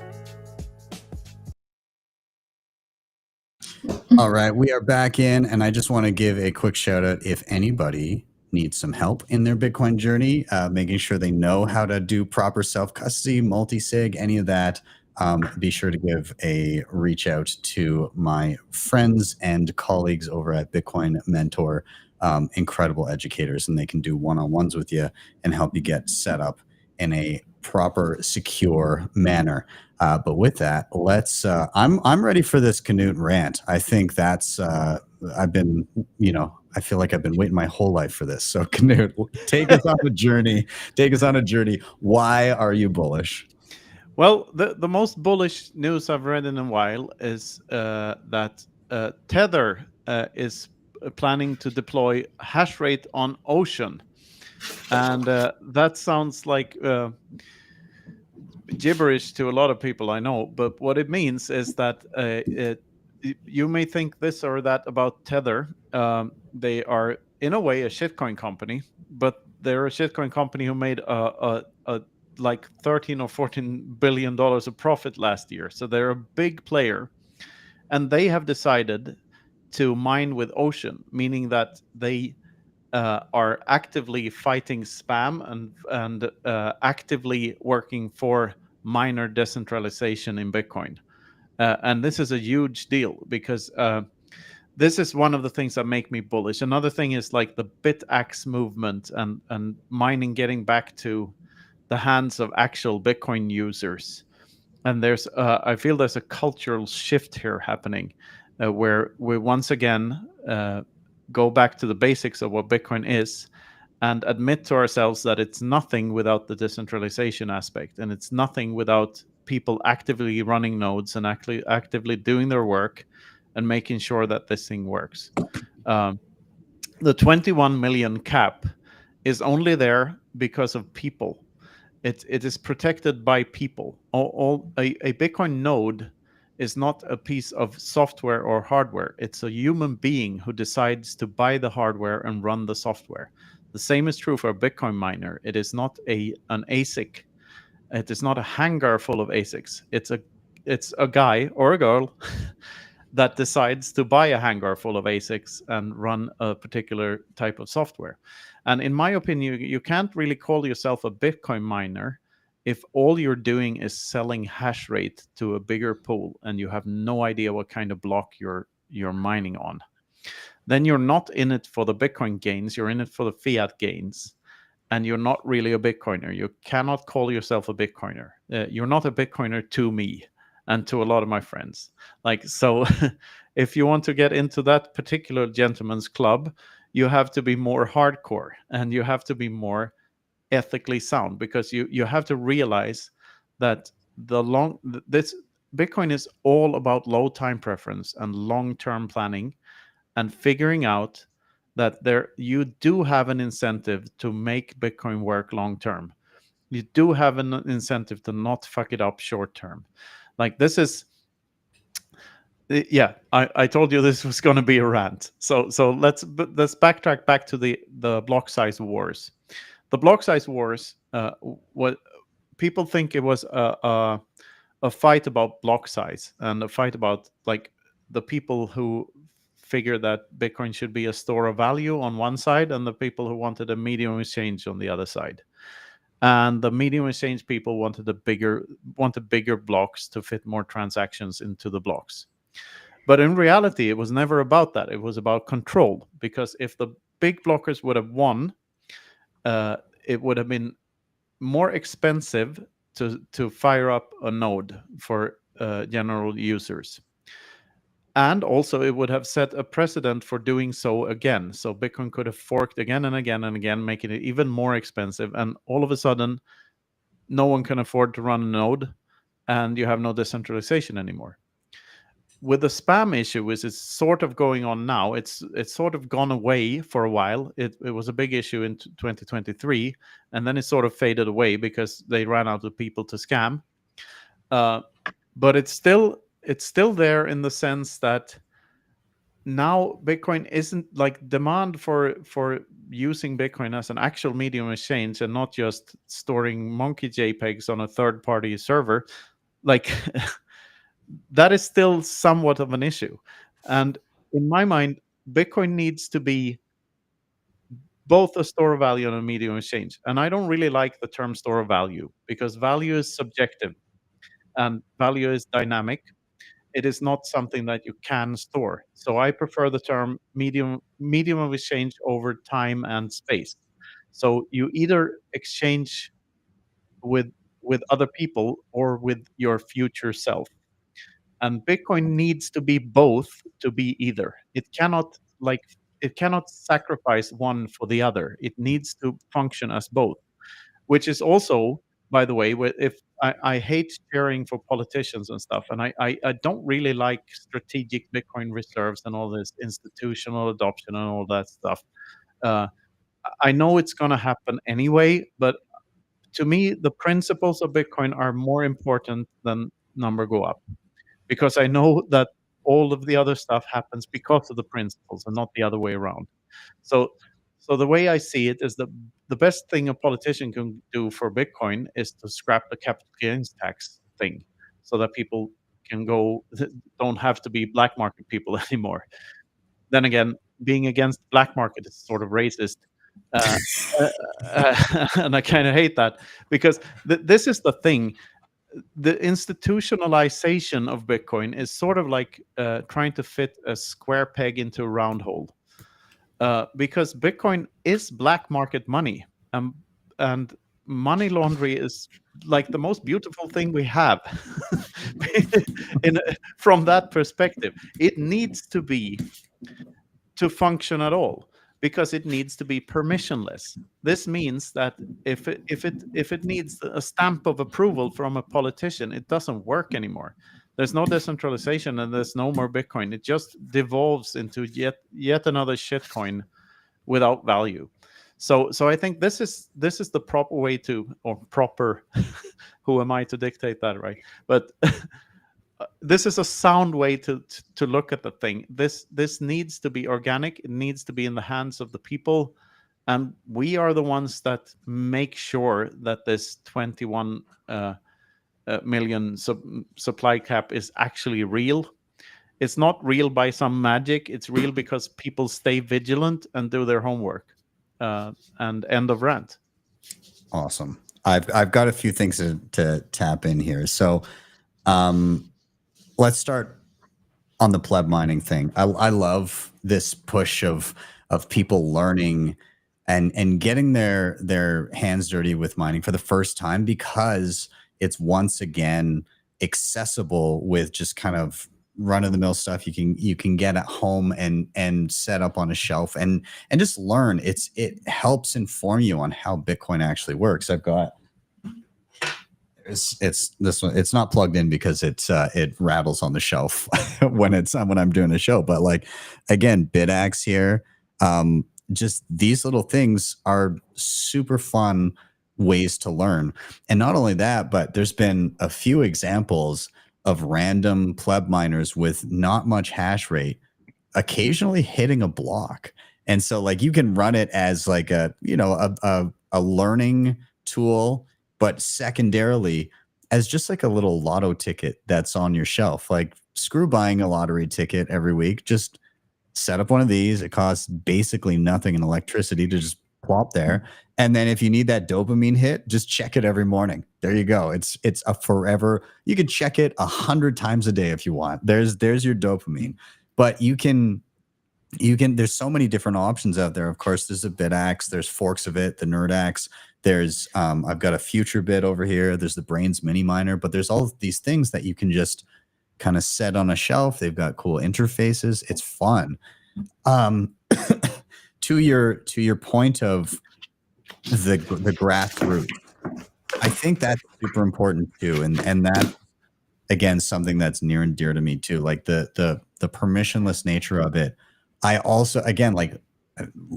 All right, we are back in, and I just want to give a quick shout out if anybody needs some help in their Bitcoin journey, making sure they know how to do proper self-custody, multi-sig, any of that. Be sure to give a reach out to my friends and colleagues over at Bitcoin Mentor, incredible educators, and they can do one-on-ones with you and help you get set up in a proper, secure manner. But with that, let's. I'm ready for this Knut rant. I think that's. I've been, I feel like I've been waiting my whole life for this. So Knut, take us on a journey. Take us on a journey. Why are you bullish? Well, the most bullish news I've read in a while is that Tether is planning to deploy hash rate on Ocean. And that sounds like gibberish to a lot of people, I know. But what it means is that you may think this or that about Tether. They are, in a way, a shitcoin company, but they're a shitcoin company who made like $13 or $14 billion of profit last year. So they're a big player. And they have decided to mine with Ocean, meaning that they are actively fighting spam and actively working for miner decentralization in Bitcoin. And this is a huge deal because this is one of the things that make me bullish. Another thing is like the BitAxe movement and mining getting back to the hands of actual Bitcoin users. And there's, I feel there's a cultural shift here happening where we once again go back to the basics of what Bitcoin is and admit to ourselves that it's nothing without the decentralization aspect, and it's nothing without people actively running nodes and actually actively doing their work and making sure that this thing works. The 21 million cap is only there because of people. It is protected by people. A Bitcoin node is not a piece of software or hardware. It's a human being who decides to buy the hardware and run the software. The same is true for a Bitcoin miner. It is not an ASIC. It is not a hangar full of ASICs. It's a guy or a girl that decides to buy a hangar full of ASICs and run a particular type of software. And in my opinion, you can't really call yourself a Bitcoin miner if all you're doing is selling hash rate to a bigger pool and you have no idea what kind of block you're mining on. Then you're not in it for the Bitcoin gains, you're in it for the fiat gains. And you're not really a Bitcoiner. You cannot call yourself a Bitcoiner. You're not a Bitcoiner to me and to a lot of my friends. Like, so if you want to get into that particular gentleman's club, you have to be more hardcore and you have to be more ethically sound, because you have to realize that this Bitcoin is all about low time preference and long-term planning and figuring out that you do have an incentive to make Bitcoin work long term. You do have an incentive to not fuck it up short term. Like, this is, yeah, I told you this was going to be a rant. So let's backtrack back to the block size wars. The block size wars, what people think it was a fight about block size and a fight about, like, the people who figure that Bitcoin should be a store of value on one side and the people who wanted a medium exchange on the other side. And the medium exchange people wanted bigger blocks to fit more transactions into the blocks. But in reality, it was never about that. It was about control, because if the big blockers would have won, it would have been more expensive to fire up a node for general users. And also, it would have set a precedent for doing so again. So Bitcoin could have forked again and again and again, making it even more expensive. And all of a sudden, no one can afford to run a node, and you have no decentralization anymore. With the spam issue, which is sort of going on now, it's sort of gone away for a while. It was a big issue in 2023, and then it sort of faded away because they ran out of people to scam. But it's still there, in the sense that now Bitcoin isn't, like, demand for using Bitcoin as an actual medium exchange and not just storing monkey JPEGs on a third-party server, like that is still somewhat of an issue. And in my mind, Bitcoin needs to be both a store of value and a medium exchange. And I don't really like the term store of value, because value is subjective and value is dynamic. It is not something that you can store. So I prefer the term medium of exchange over time and space. So you either exchange with other people or with your future self. And Bitcoin needs to be both to be either. It cannot sacrifice one for the other. It needs to function as both, which is also, by the way, if I hate sharing for politicians and stuff, and I don't really like strategic Bitcoin reserves and all this institutional adoption and all that stuff. I know it's going to happen anyway, but to me, the principles of Bitcoin are more important than number go up, because I know that all of the other stuff happens because of the principles and not the other way around. So the way I see it is the best thing a politician can do for Bitcoin is to scrap the capital gains tax thing, so that people don't have to be black market people anymore. Then again, being against black market is sort of racist. And I kind of hate that, because this is the thing. The institutionalization of Bitcoin is sort of like trying to fit a square peg into a round hole. Because Bitcoin is black market money, and money laundering is like the most beautiful thing we have. From that perspective, it needs to be to function at all, because it needs to be permissionless. This means that if it needs a stamp of approval from a politician, it doesn't work anymore. There's no decentralization and there's no more Bitcoin. It just devolves into yet another shitcoin without value. So I think this is the proper way to, or proper, who am I to dictate that, right? But this is a sound way to look at the thing. This needs to be organic. It needs to be in the hands of the people, and we are the ones that make sure that this 21 million supply cap is actually real. It's not real by some magic. It's real because people stay vigilant and do their homework. And end of rant. Awesome. I've got a few things to tap in here. So let's start on the pleb mining thing. I love this push of people learning and getting their hands dirty with mining for the first time, because it's once again accessible with just kind of run-of-the-mill stuff you can get at home and set up on a shelf and just learn. It helps inform you on how Bitcoin actually works. I've got it's this one. It's not plugged in because it rattles on the shelf when I'm doing a show. But like, again, BitAxe here. Just these little things are super fun ways to learn. And not only that, but there's been a few examples of random pleb miners with not much hash rate occasionally hitting a block. And so like you can run it as like a learning tool, but secondarily as just like a little lotto ticket that's on your shelf. Like, screw buying a lottery ticket every week. Just set up one of these. It costs basically nothing in electricity to just plop there. And then if you need that dopamine hit, just check it every morning. There you go. It's a forever. You can check it 100 times a day if you want. There's your dopamine. But you can there's so many different options out there. Of course, there's a BitAxe, there's forks of it, the NerdAxe. There's I've got a future bit over here. There's the Brains mini miner, but there's all of these things that you can just kind of set on a shelf. They've got cool interfaces. It's fun. To your point of the grassroots, I think that's super important too, and that again something that's near and dear to me too. Like the permissionless nature of it. I also, again, like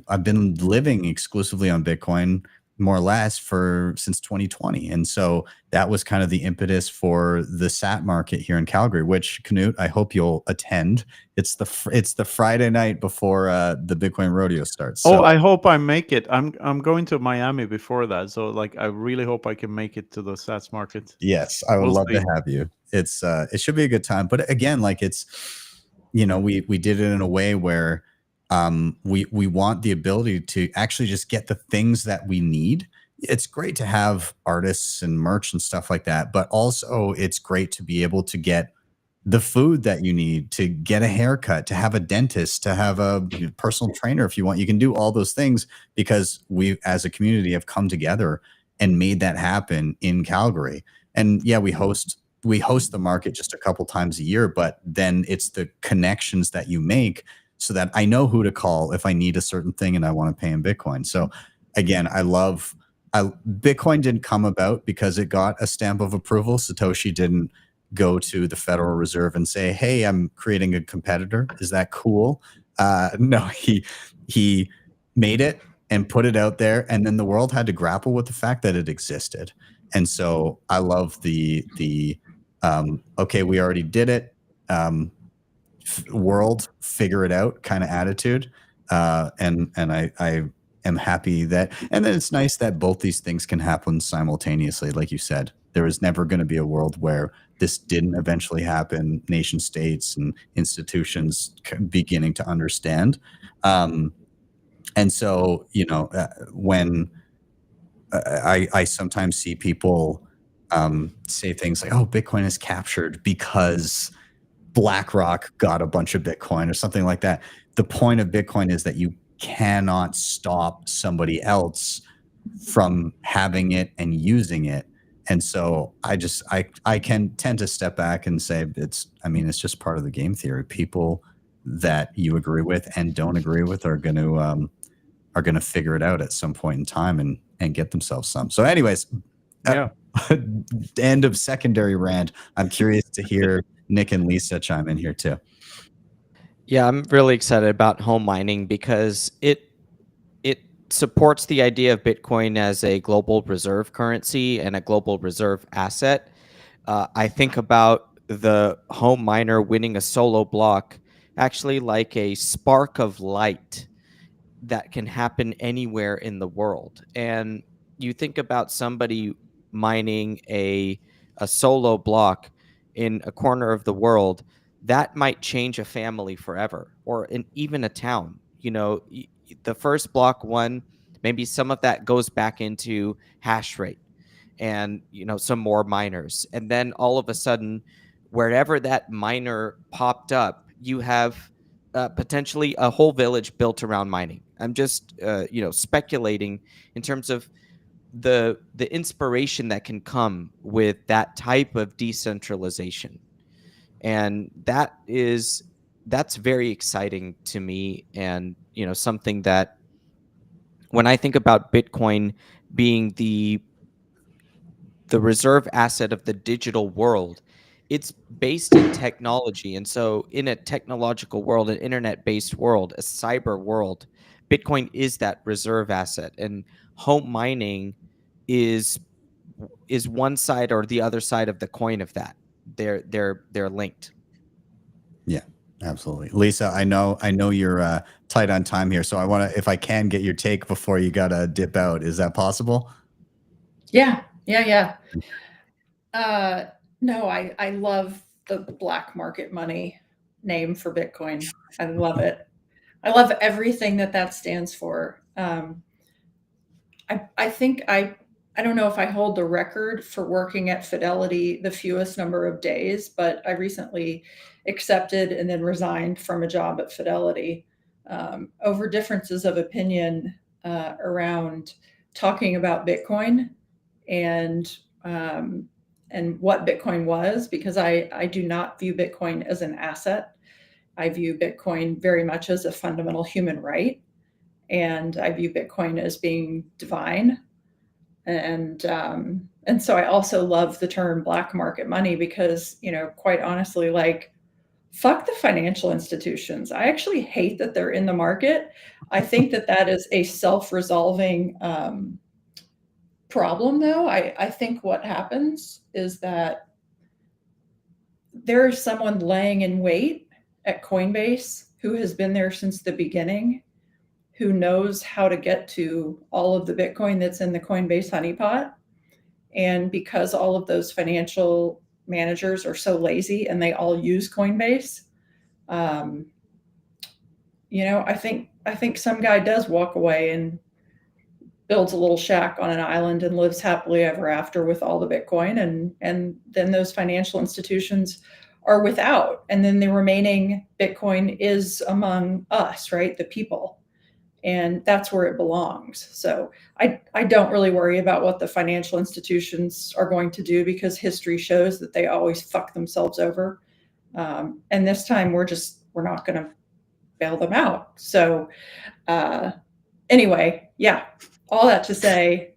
I've been living exclusively on Bitcoin more or less since 2020. And so that was kind of the impetus for the SAT market here in Calgary, which, Knut, I hope you'll attend. It's the Friday night before the Bitcoin rodeo starts. So, I hope I make it. I'm going to Miami before that. So like, I really hope I can make it to the SATs market. Yes, I would love to have you. It's it should be a good time. But again, like it's, we did it in a way where we want the ability to actually just get the things that we need. It's great to have artists and merch and stuff like that, but also it's great to be able to get the food that you need, to get a haircut, to have a dentist, to have a personal trainer if you want. You can do all those things because we as a community have come together and made that happen in Calgary. And yeah, we host the market just a couple times a year, but then it's the connections that you make so that I know who to call if I need a certain thing and I want to pay in Bitcoin. So again, Bitcoin didn't come about because it got a stamp of approval. Satoshi didn't go to the Federal Reserve and say, hey, I'm creating a competitor. Is that cool? No, he made it and put it out there. And then the world had to grapple with the fact that it existed. And so I love the okay, we already did it. World, figure it out kind of attitude. And I am happy that, and then it's nice that both these things can happen simultaneously. Like you said, there is never going to be a world where this didn't eventually happen. Nation states and institutions beginning to understand. And so, when I sometimes see people say things like, oh, Bitcoin is captured because BlackRock got a bunch of Bitcoin or something like that. The point of Bitcoin is that you cannot stop somebody else from having it and using it. And so I can tend to step back and say it's just part of the game theory. People that you agree with and don't agree with are going to figure it out at some point in time and get themselves some. So anyways, yeah. End of secondary rant. I'm curious to hear Nik and Lisa chime in here too. Yeah, I'm really excited about home mining because it supports the idea of Bitcoin as a global reserve currency and a global reserve asset. I think about the home miner winning a solo block actually like a spark of light that can happen anywhere in the world. And you think about somebody mining a solo block in a corner of the world, that might change a family forever, or even a town. The first block one, maybe some of that goes back into hash rate and some more miners, and then all of a sudden, wherever that miner popped up, you have potentially a whole village built around mining. I'm just speculating in terms of the inspiration that can come with that type of decentralization, and that's very exciting to me. And something that, when I think about Bitcoin being the reserve asset of the digital world, it's based in technology. And so in a technological world, an internet-based world, a cyber world, Bitcoin is that reserve asset. And home mining is one side or the other side of the coin of that. They're linked. Yeah, absolutely. Lisa, I know you're tight on time here, so I want to, if I can, get your take before you got to dip out. Is that possible? Yeah. No, I love the black market money name for Bitcoin. I love it. I love everything that stands for. I think I don't know if I hold the record for working at Fidelity the fewest number of days, but I recently accepted and then resigned from a job at Fidelity over differences of opinion around talking about Bitcoin and what Bitcoin was, because I do not view Bitcoin as an asset. I view Bitcoin very much as a fundamental human right. And I view Bitcoin as being divine. And so I also love the term black market money because, quite honestly, like, fuck the financial institutions. I actually hate that they're in the market. I think that is a self-resolving problem, though. I think what happens is that there's someone laying in wait at Coinbase who has been there since the beginning, who knows how to get to all of the Bitcoin that's in the Coinbase honeypot. And because all of those financial managers are so lazy and they all use Coinbase, I think some guy does walk away and builds a little shack on an island and lives happily ever after with all the Bitcoin. And then those financial institutions are without. And then the remaining Bitcoin is among us, right? The people. And that's where it belongs. So I don't really worry about what the financial institutions are going to do, because history shows that they always fuck themselves over. And this time we're not going to bail them out. So anyway, yeah, all that to say,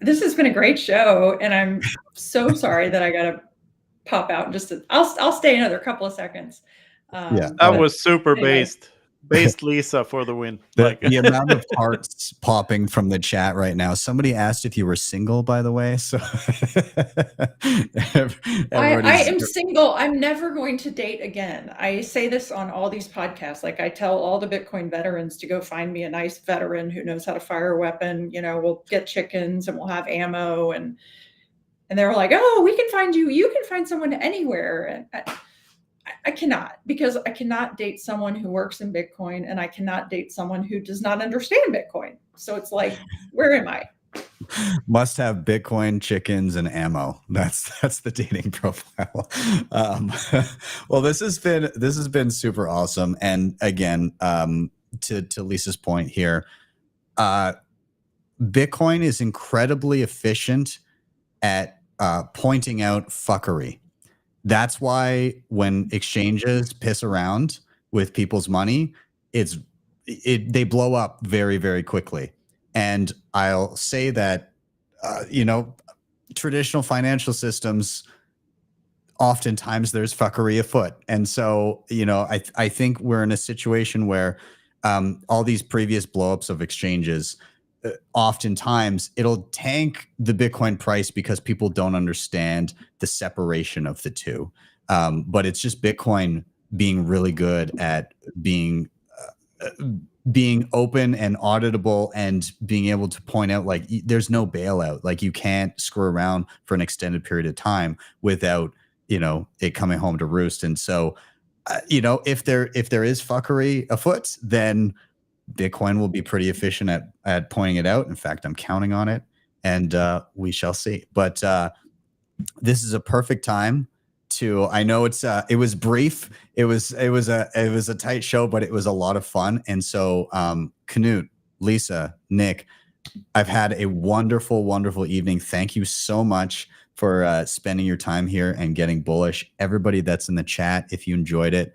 this has been a great show, and I'm so sorry that I got to pop out. I'll stay another couple of seconds. That was super anyway. Based Lisa for the win. The amount of hearts popping from the chat right now. Somebody asked if you were single, by the way. So I am single. I'm never going to date again. I say this on all these podcasts. Like, I tell all the Bitcoin veterans to go find me a nice veteran who knows how to fire a weapon. We'll get chickens and we'll have ammo. And they're like, oh, we can find you. You can find someone anywhere. And I cannot, because I cannot date someone who works in Bitcoin, and I cannot date someone who does not understand Bitcoin. So it's like, where am I? Must have Bitcoin, chickens, and ammo. That's the dating profile. Well, this has been super awesome. And again, to Lisa's point here, Bitcoin is incredibly efficient at pointing out fuckery. That's why when exchanges piss around with people's money, they blow up very, very quickly. And I'll say that, traditional financial systems, oftentimes there's fuckery afoot. And so, I think we're in a situation where all these previous blowups of exchanges, oftentimes it'll tank the Bitcoin price because people don't understand the separation of the two. But it's just Bitcoin being really good at being being open and auditable and being able to point out like there's no bailout. Like you can't screw around for an extended period of time without, you know, it coming home to roost. And so, you know, if there is fuckery afoot, then Bitcoin will be pretty efficient at pointing it out. In fact, I'm counting on it, and we shall see. But this is a perfect time to. I know it was brief. It was a tight show, but it was a lot of fun. And so, Knut, Lisa, Nick, I've had a wonderful, wonderful evening. Thank you so much for spending your time here and getting bullish. Everybody that's in the chat, if you enjoyed it,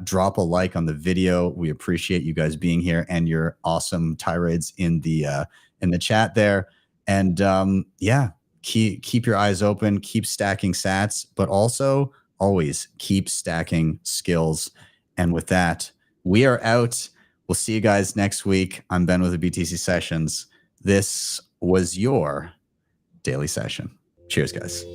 drop a like on the video. We appreciate you guys being here and your awesome tirades in the chat there. And yeah, keep your eyes open, keep stacking sats, but also always keep stacking skills. And with that, we are out. We'll see you guys next week. I'm Ben with the BTC Sessions. This was your daily session. Cheers, guys.